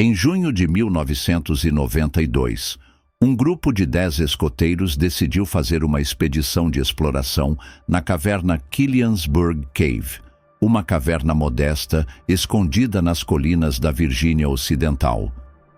Em junho de 1992, um grupo de 10 escoteiros decidiu fazer uma expedição de exploração na caverna Killiansburg Cave, uma caverna modesta escondida nas colinas da Virgínia Ocidental.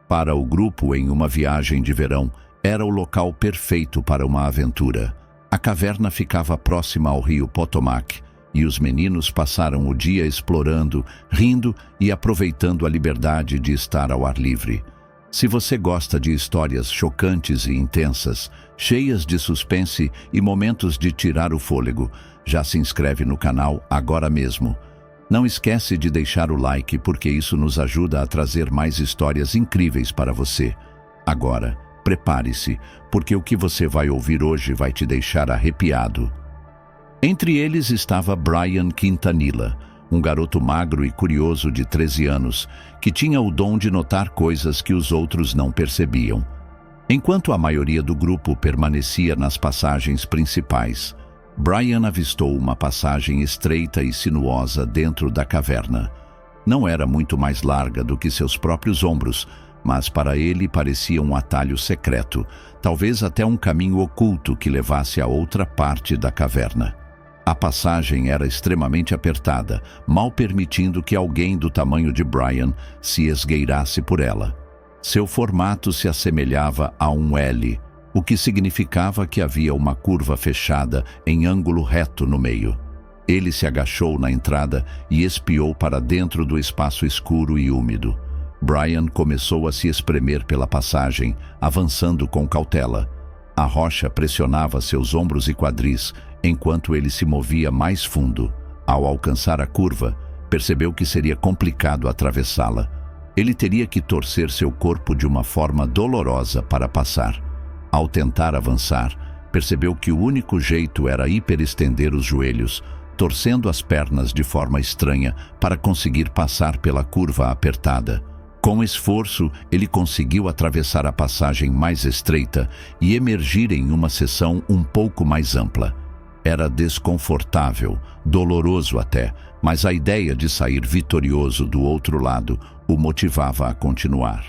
Para o grupo, em uma viagem de verão, era o local perfeito para uma aventura. A caverna ficava próxima ao rio Potomac, e os meninos passaram o dia explorando, rindo e aproveitando a liberdade de estar ao ar livre. Se você gosta de histórias chocantes e intensas, cheias de suspense e momentos de tirar o fôlego, já se inscreve no canal agora mesmo. Não esquece de deixar o like, porque isso nos ajuda a trazer mais histórias incríveis para você. Agora, prepare-se, porque o que você vai ouvir hoje vai te deixar arrepiado. Entre eles estava Brian Quintanilla, um garoto magro e curioso de 13 anos, que tinha o dom de notar coisas que os outros não percebiam. Enquanto a maioria do grupo permanecia nas passagens principais, Brian avistou uma passagem estreita e sinuosa dentro da caverna. Não era muito mais larga do que seus próprios ombros, mas para ele parecia um atalho secreto, talvez até um caminho oculto que levasse a outra parte da caverna. A passagem era extremamente apertada, mal permitindo que alguém do tamanho de Brian se esgueirasse por ela. Seu formato se assemelhava a um L, o que significava que havia uma curva fechada em ângulo reto no meio. Ele se agachou na entrada e espiou para dentro do espaço escuro e úmido. Brian começou a se espremer pela passagem, avançando com cautela. A rocha pressionava seus ombros e quadris, enquanto ele se movia mais fundo. Ao alcançar a curva, percebeu que seria complicado atravessá-la. Ele teria que torcer seu corpo de uma forma dolorosa para passar. Ao tentar avançar, percebeu que o único jeito era hiperestender os joelhos, torcendo as pernas de forma estranha para conseguir passar pela curva apertada. Com esforço, ele conseguiu atravessar a passagem mais estreita e emergir em uma seção um pouco mais ampla. Era desconfortável, doloroso até, mas a ideia de sair vitorioso do outro lado o motivava a continuar.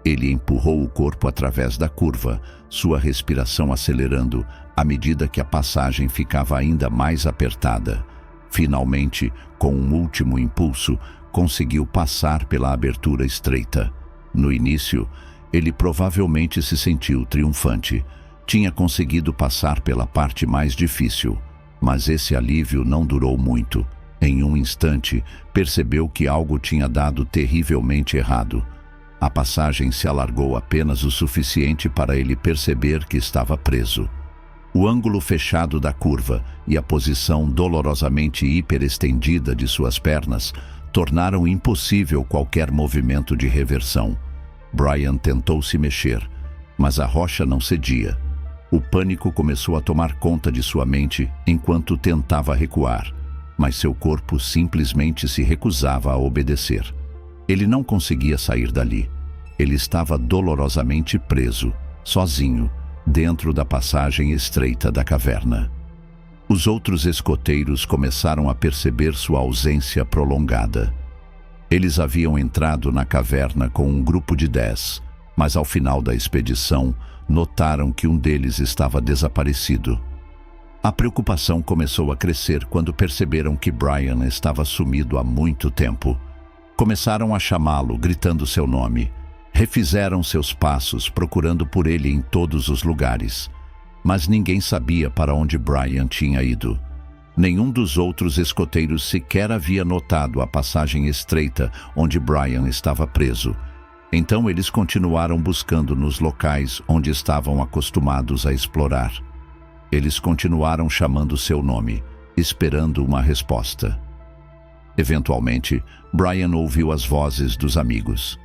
Ele empurrou o corpo através da curva, sua respiração acelerando à medida que a passagem ficava ainda mais apertada. Finalmente, com um último impulso, conseguiu passar pela abertura estreita. No início, ele provavelmente se sentiu triunfante. Tinha conseguido passar pela parte mais difícil, mas esse alívio não durou muito. Em um instante, percebeu que algo tinha dado terrivelmente errado. A passagem se alargou apenas o suficiente para ele perceber que estava preso. O ângulo fechado da curva e a posição dolorosamente hiperestendida de suas pernas tornaram impossível qualquer movimento de reversão. Brian tentou se mexer, mas a rocha não cedia. O pânico começou a tomar conta de sua mente enquanto tentava recuar, mas seu corpo simplesmente se recusava a obedecer. Ele não conseguia sair dali. Ele estava dolorosamente preso, sozinho, dentro da passagem estreita da caverna. Os outros escoteiros começaram a perceber sua ausência prolongada. Eles haviam entrado na caverna com um grupo de 10, mas ao final da expedição, notaram que um deles estava desaparecido. A preocupação começou a crescer quando perceberam que Brian estava sumido há muito tempo. Começaram a chamá-lo, gritando seu nome. Refizeram seus passos, procurando por ele em todos os lugares. Mas ninguém sabia para onde Brian tinha ido. Nenhum dos outros escoteiros sequer havia notado a passagem estreita onde Brian estava preso. Então eles continuaram buscando nos locais onde estavam acostumados a explorar. Eles continuaram chamando seu nome, esperando uma resposta. Eventualmente, Brian ouviu as vozes dos amigos.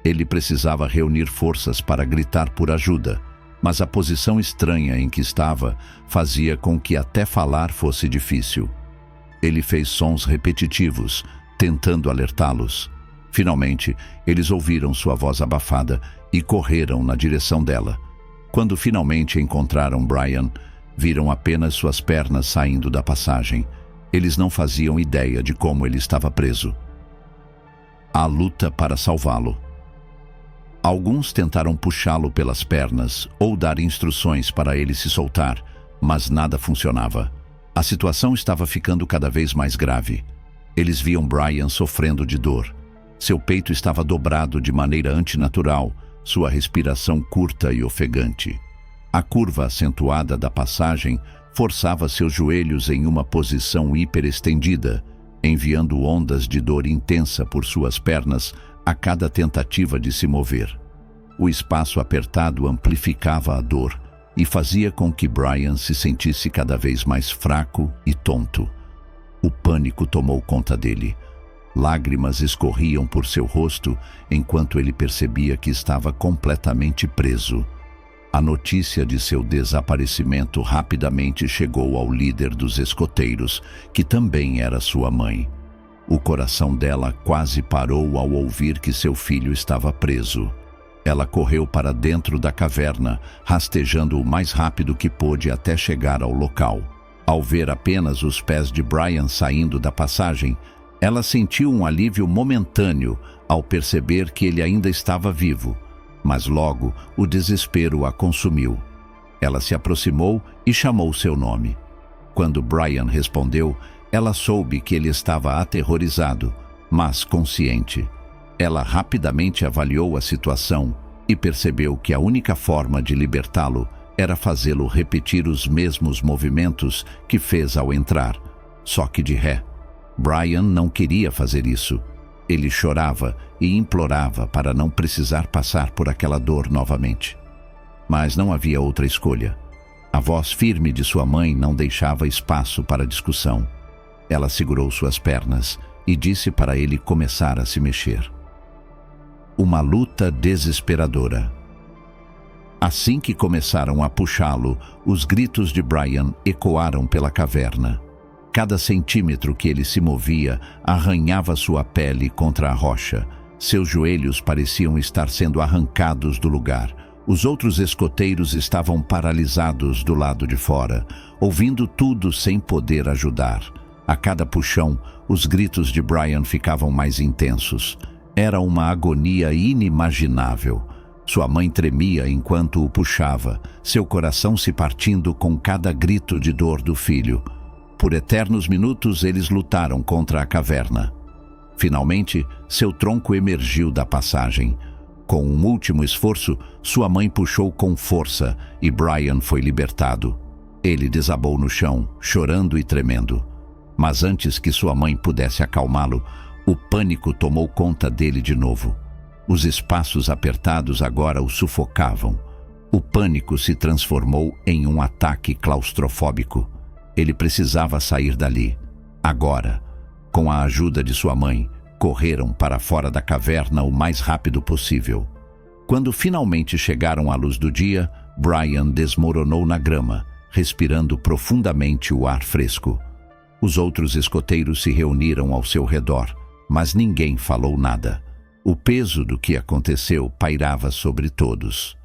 Ele precisava reunir forças para gritar por ajuda, mas a posição estranha em que estava fazia com que até falar fosse difícil. Ele fez sons repetitivos, tentando alertá-los. Finalmente, eles ouviram sua voz abafada e correram na direção dela. Quando finalmente encontraram Brian, viram apenas suas pernas saindo da passagem. Eles não faziam ideia de como ele estava preso. A luta para salvá-lo. Alguns tentaram puxá-lo pelas pernas ou dar instruções para ele se soltar, mas nada funcionava. A situação estava ficando cada vez mais grave. Eles viam Brian sofrendo de dor. Seu peito estava dobrado de maneira antinatural, sua respiração curta e ofegante. A curva acentuada da passagem forçava seus joelhos em uma posição hiperestendida, enviando ondas de dor intensa por suas pernas a cada tentativa de se mover. O espaço apertado amplificava a dor e fazia com que Brian se sentisse cada vez mais fraco e tonto. O pânico tomou conta dele. Lágrimas escorriam por seu rosto enquanto ele percebia que estava completamente preso. A notícia de seu desaparecimento rapidamente chegou ao líder dos escoteiros, que também era sua mãe. O coração dela quase parou ao ouvir que seu filho estava preso. Ela correu para dentro da caverna, rastejando o mais rápido que pôde até chegar ao local. Ao ver apenas os pés de Brian saindo da passagem, ela sentiu um alívio momentâneo ao perceber que ele ainda estava vivo, mas logo o desespero a consumiu. Ela se aproximou e chamou seu nome. Quando Brian respondeu, ela soube que ele estava aterrorizado, mas consciente. Ela rapidamente avaliou a situação e percebeu que a única forma de libertá-lo era fazê-lo repetir os mesmos movimentos que fez ao entrar, só que de ré. Brian não queria fazer isso. Ele chorava e implorava para não precisar passar por aquela dor novamente. Mas não havia outra escolha. A voz firme de sua mãe não deixava espaço para discussão. Ela segurou suas pernas e disse para ele começar a se mexer. Uma luta desesperadora. Assim que começaram a puxá-lo, os gritos de Brian ecoaram pela caverna. Cada centímetro que ele se movia arranhava sua pele contra a rocha. Seus joelhos pareciam estar sendo arrancados do lugar. Os outros escoteiros estavam paralisados do lado de fora, ouvindo tudo sem poder ajudar. A cada puxão, os gritos de Brian ficavam mais intensos. Era uma agonia inimaginável. Sua mãe tremia enquanto o puxava, seu coração se partindo com cada grito de dor do filho. Por eternos minutos eles lutaram contra a caverna. Finalmente, seu tronco emergiu da passagem. Com um último esforço, sua mãe puxou com força e Brian foi libertado. Ele desabou no chão, chorando e tremendo. Mas antes que sua mãe pudesse acalmá-lo, o pânico tomou conta dele de novo. Os espaços apertados agora o sufocavam. O pânico se transformou em um ataque claustrofóbico. Ele precisava sair dali, agora. Com a ajuda de sua mãe, correram para fora da caverna o mais rápido possível. Quando finalmente chegaram à luz do dia, Brian desmoronou na grama, respirando profundamente o ar fresco. Os outros escoteiros se reuniram ao seu redor, mas ninguém falou nada. O peso do que aconteceu pairava sobre todos.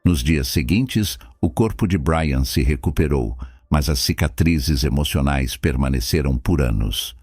Nos dias seguintes, o corpo de Brian se recuperou, mas as cicatrizes emocionais permaneceram por anos.